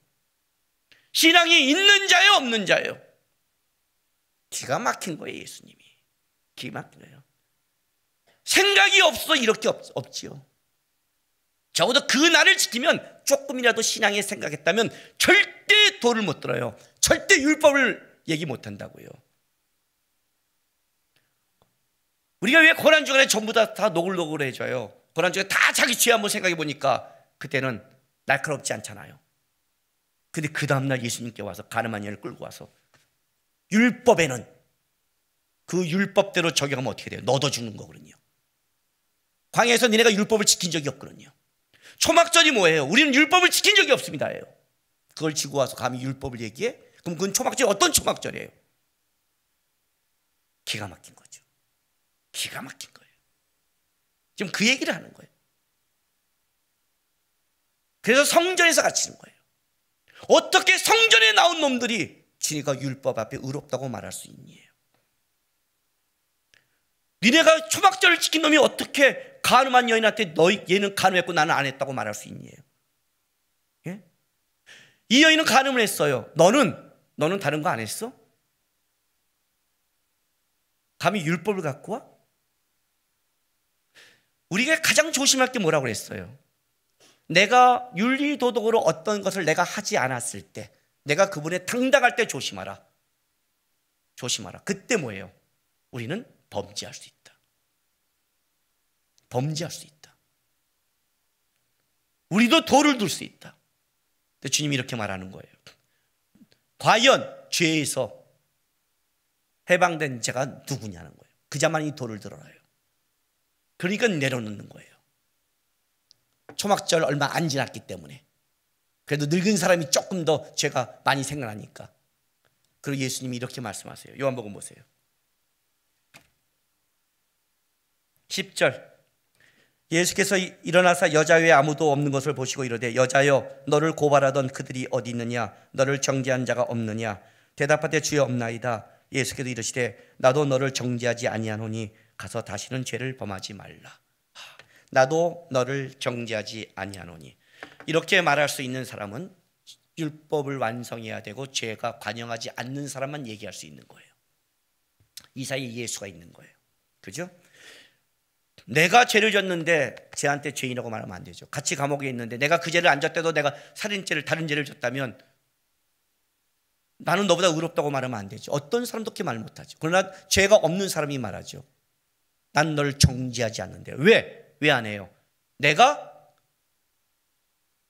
신앙이 있는 자예요, 없는 자예요? 기가 막힌 거예요. 예수님이 기가 막힌 거예요. 생각이 없어 이렇게 없지요. 적어도 그 날을 지키면 조금이라도 신앙에 생각했다면 절대 도를 못 들어요. 절대 율법을 얘기 못 한다고요. 우리가 왜 고난주간에 전부 다 노글노글해져요? 고난주간에 다 자기 죄 한번 생각해 보니까 그때는 날카롭지 않잖아요. 근데 그 다음날 예수님께 와서 가늠한 여인을 끌고 와서 율법에는 그 율법대로 적용하면 어떻게 돼요? 너도 죽는 거거든요. 광야에서 니네가 율법을 지킨 적이 없거든요. 초막절이 뭐예요? 우리는 율법을 지킨 적이 없습니다. 그걸 지고 와서 감히 율법을 얘기해? 그럼 그건 초막절이 어떤 초막절이에요? 기가 막힌 거죠. 기가 막힌 거예요. 지금 그 얘기를 하는 거예요. 그래서 성전에서 갇히는 거예요. 어떻게 성전에 나온 놈들이 지네가 율법 앞에 의롭다고 말할 수 있니에요? 니네가 초막절을 지킨 놈이 어떻게 간음한 여인한테 얘는 간음했고 나는 안 했다고 말할 수 있니에요? 예? 이 여인은 간음을 했어요. 너는 다른 거 안 했어? 감히 율법을 갖고 와? 우리가 가장 조심할 게 뭐라고 그랬어요? 내가 윤리도덕으로 어떤 것을 내가 하지 않았을 때, 내가 그분에 당당할 때 조심하라. 조심하라. 그때 뭐예요? 우리는 범죄할 수 있다. 범죄할 수 있다. 우리도 도를 둘 수 있다. 근데 주님이 이렇게 말하는 거예요. 과연 죄에서 해방된 자가 누구냐는 거예요. 그 자만이 이 도를 들어라요. 그러니까 내려놓는 거예요. 초막절 얼마 안 지났기 때문에. 그래도 늙은 사람이 조금 더 죄가 많이 생각나니까. 그리고 예수님이 이렇게 말씀하세요. 요한복음 보세요. 10절. 예수께서 일어나사 여자 외에 아무도 없는 것을 보시고 이르되 여자여 너를 고발하던 그들이 어디 있느냐? 너를 정죄한 자가 없느냐? 대답하되 주여 없나이다. 예수께서 이르시되 나도 너를 정죄하지 아니하노니 가서 다시는 죄를 범하지 말라. 나도 너를 정죄하지 아니하노니. 이렇게 말할 수 있는 사람은 율법을 완성해야 되고 죄가 관영하지 않는 사람만 얘기할 수 있는 거예요. 이 사이에 예수가 있는 거예요. 그죠? 내가 죄를 졌는데 쟤한테 죄인이라고 말하면 안 되죠. 같이 감옥에 있는데 내가 그 죄를 안 졌대도 내가 살인죄를 다른 죄를 졌다면 나는 너보다 의롭다고 말하면 안 되죠. 어떤 사람도 그렇게 말 못하죠. 그러나 죄가 없는 사람이 말하죠. 난 널 정죄하지 않는데. 왜? 왜 안 해요? 내가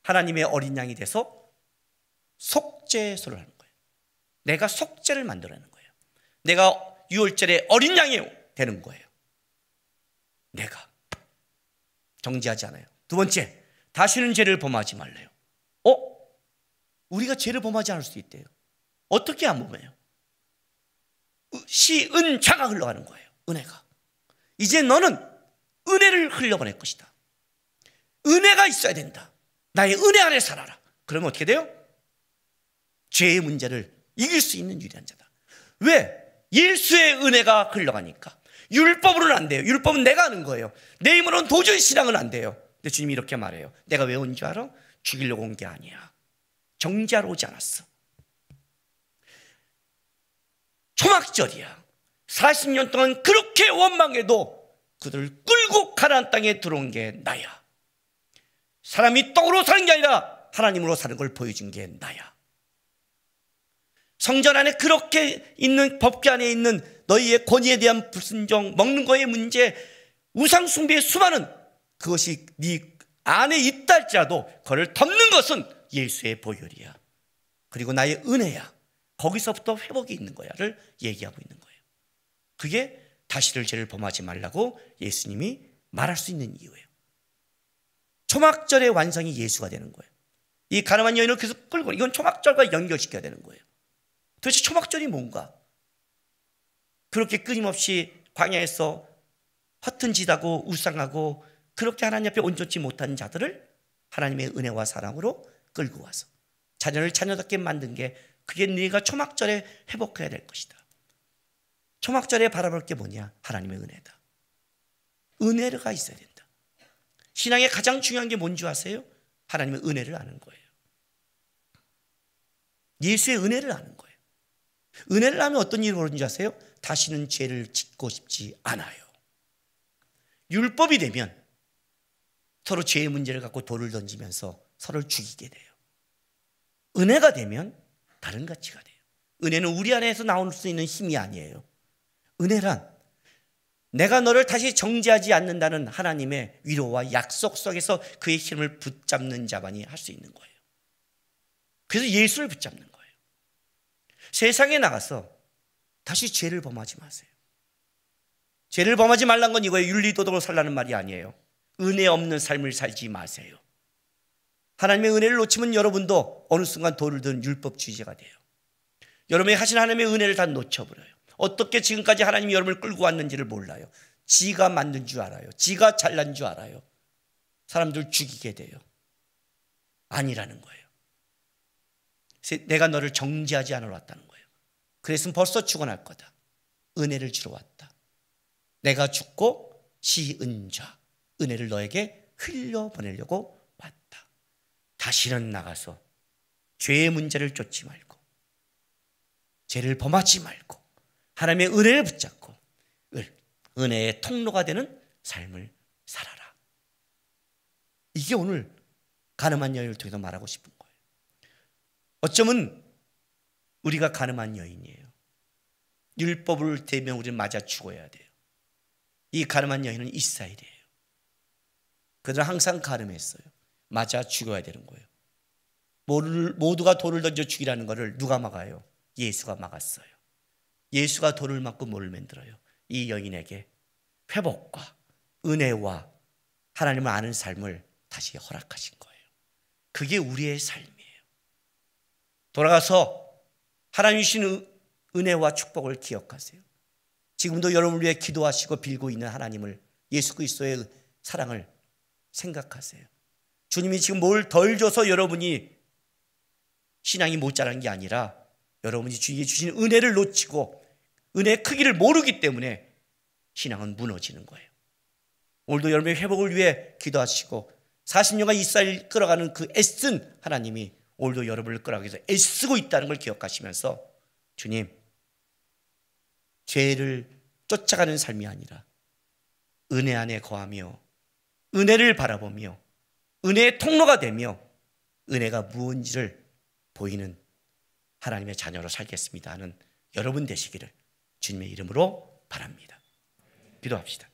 하나님의 어린 양이 돼서 속죄소를 하는 거예요. 내가 속죄를 만들어내는 거예요. 내가 유월절에 어린 양이 되는 거예요. 내가 정죄하지 않아요. 두 번째, 다시는 죄를 범하지 말래요. 우리가 죄를 범하지 않을 수 있대요. 어떻게 안 범해요? 시은자가 흘러가는 거예요. 은혜가. 이제 너는 은혜를 흘려보낼 것이다. 은혜가 있어야 된다. 나의 은혜 안에 살아라. 그러면 어떻게 돼요? 죄의 문제를 이길 수 있는 유리한 자다. 왜? 예수의 은혜가 흘러가니까. 율법으로는 안 돼요. 율법은 내가 하는 거예요. 내 힘으로는 도저히 신앙은 안 돼요. 근데 주님이 이렇게 말해요. 내가 왜 온 줄 알아? 죽이려고 온 게 아니야. 정죄하러 오지 않았어. 초막절이야. 40년 동안 그렇게 원망해도 그들을 끌고 가나안 땅에 들어온 게 나야. 사람이 떡으로 사는 게 아니라 하나님으로 사는 걸 보여준 게 나야. 성전 안에 그렇게 있는, 법궤 안에 있는 너희의 권위에 대한 불순종, 먹는 거의 문제, 우상 숭배의 수많은 그것이 네 안에 있다 할지라도 그걸 덮는 것은 예수의 보혈이야. 그리고 나의 은혜야. 거기서부터 회복이 있는 거야를 얘기하고 있는 거예요. 그게 다시를 죄를 범하지 말라고 예수님이 말할 수 있는 이유예요. 초막절의 완성이 예수가 되는 거예요. 이 가늠한 여인을 계속 끌고, 이건 초막절과 연결시켜야 되는 거예요. 도대체 초막절이 뭔가? 그렇게 끊임없이 광야에서 허튼짓하고 우상하고 그렇게 하나님 앞에 온전치 못한 자들을 하나님의 은혜와 사랑으로 끌고 와서 자녀를 자녀답게 만든 게, 그게 네가 초막절에 회복해야 될 것이다. 초막절에 바라볼 게 뭐냐? 하나님의 은혜다. 은혜가 있어야 된다. 신앙의 가장 중요한 게 뭔지 아세요? 하나님의 은혜를 아는 거예요. 예수의 은혜를 아는 거예요. 은혜를 하면 어떤 일이 벌어지는지 아세요? 다시는 죄를 짓고 싶지 않아요. 율법이 되면 서로 죄의 문제를 갖고 돌을 던지면서 서로를 죽이게 돼요. 은혜가 되면 다른 가치가 돼요. 은혜는 우리 안에서 나올 수 있는 힘이 아니에요. 은혜란 내가 너를 다시 정죄하지 않는다는 하나님의 위로와 약속 속에서 그의 힘을 붙잡는 자만이 할 수 있는 거예요. 그래서 예수를 붙잡는 거예요. 세상에 나가서 다시 죄를 범하지 마세요. 죄를 범하지 말란 건 이거예요. 윤리도덕으로 살라는 말이 아니에요. 은혜 없는 삶을 살지 마세요. 하나님의 은혜를 놓치면 여러분도 어느 순간 돌을 든 율법주의자가 돼요. 여러분이 하신 하나님의 은혜를 다 놓쳐버려요. 어떻게 지금까지 하나님이 여러분을 끌고 왔는지를 몰라요. 지가 만든 줄 알아요. 지가 잘난 줄 알아요. 사람들 죽이게 돼요. 아니라는 거예요. 내가 너를 정죄하지 않으러 왔다는 거예요. 그랬으면 벌써 죽어날 거다. 은혜를 주러 왔다. 내가 죽고 시은좌, 은혜를 너에게 흘려보내려고 왔다. 다시는 나가서 죄의 문제를 쫓지 말고 죄를 범하지 말고 하나님의 은혜를 붙잡고 은혜의 통로가 되는 삶을 살아라. 이게 오늘 가늠한 여인을 통해서 말하고 싶은 거예요. 어쩌면 우리가 가늠한 여인이에요. 율법을 대면 우리는 맞아 죽어야 돼요. 이 가늠한 여인은 이스라엘이에요. 그들은 항상 가늠했어요. 맞아 죽어야 되는 거예요. 모두가 돌을 던져 죽이라는 것을 누가 막아요? 예수가 막았어요. 예수가 돌을 맞고 뭐를 만들어요? 이 여인에게 회복과 은혜와 하나님을 아는 삶을 다시 허락하신 거예요. 그게 우리의 삶이에요. 돌아가서 하나님 주신 은혜와 축복을 기억하세요. 지금도 여러분을 위해 기도하시고 빌고 있는 하나님을, 예수 그리스도의 사랑을 생각하세요. 주님이 지금 뭘 덜 줘서 여러분이 신앙이 못 자란 게 아니라 여러분이 주님이 주신 은혜를 놓치고 은혜의 크기를 모르기 때문에 신앙은 무너지는 거예요. 오늘도 여러분의 회복을 위해 기도하시고 40년간 이스라엘 끌어가는 그 애쓴 하나님이 오늘도 여러분을 끌어가기 위해서 애쓰고 있다는 걸 기억하시면서, 주님, 죄를 쫓아가는 삶이 아니라 은혜 안에 거하며 은혜를 바라보며 은혜의 통로가 되며 은혜가 무언지를 보이는 하나님의 자녀로 살겠습니다 하는 여러분 되시기를 주님의 이름으로 바랍니다. 기도합시다.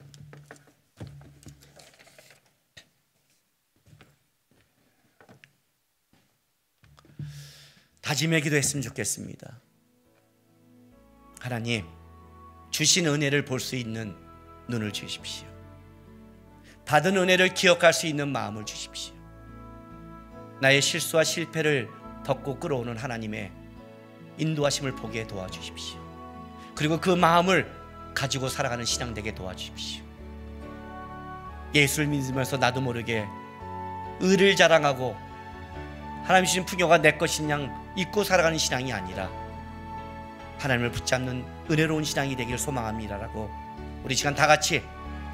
다짐의 기도했으면 좋겠습니다. 하나님, 주신 은혜를 볼 수 있는 눈을 주십시오. 받은 은혜를 기억할 수 있는 마음을 주십시오. 나의 실수와 실패를 덮고 끌어오는 하나님의 인도하심을 보게 도와주십시오. 그리고 그 마음을 가지고 살아가는 신앙 되게 도와주십시오. 예수를 믿으면서 나도 모르게 의를 자랑하고 하나님 주신 풍요가 내 것인 양 잊고 살아가는 신앙이 아니라 하나님을 붙잡는 은혜로운 신앙이 되기를 소망합니다라고 우리 시간 다 같이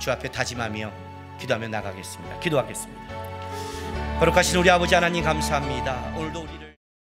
주 앞에 다짐하며 기도하며 나가겠습니다. 기도하겠습니다. 거룩하신 우리 아버지 하나님 감사합니다. 오늘도 우리를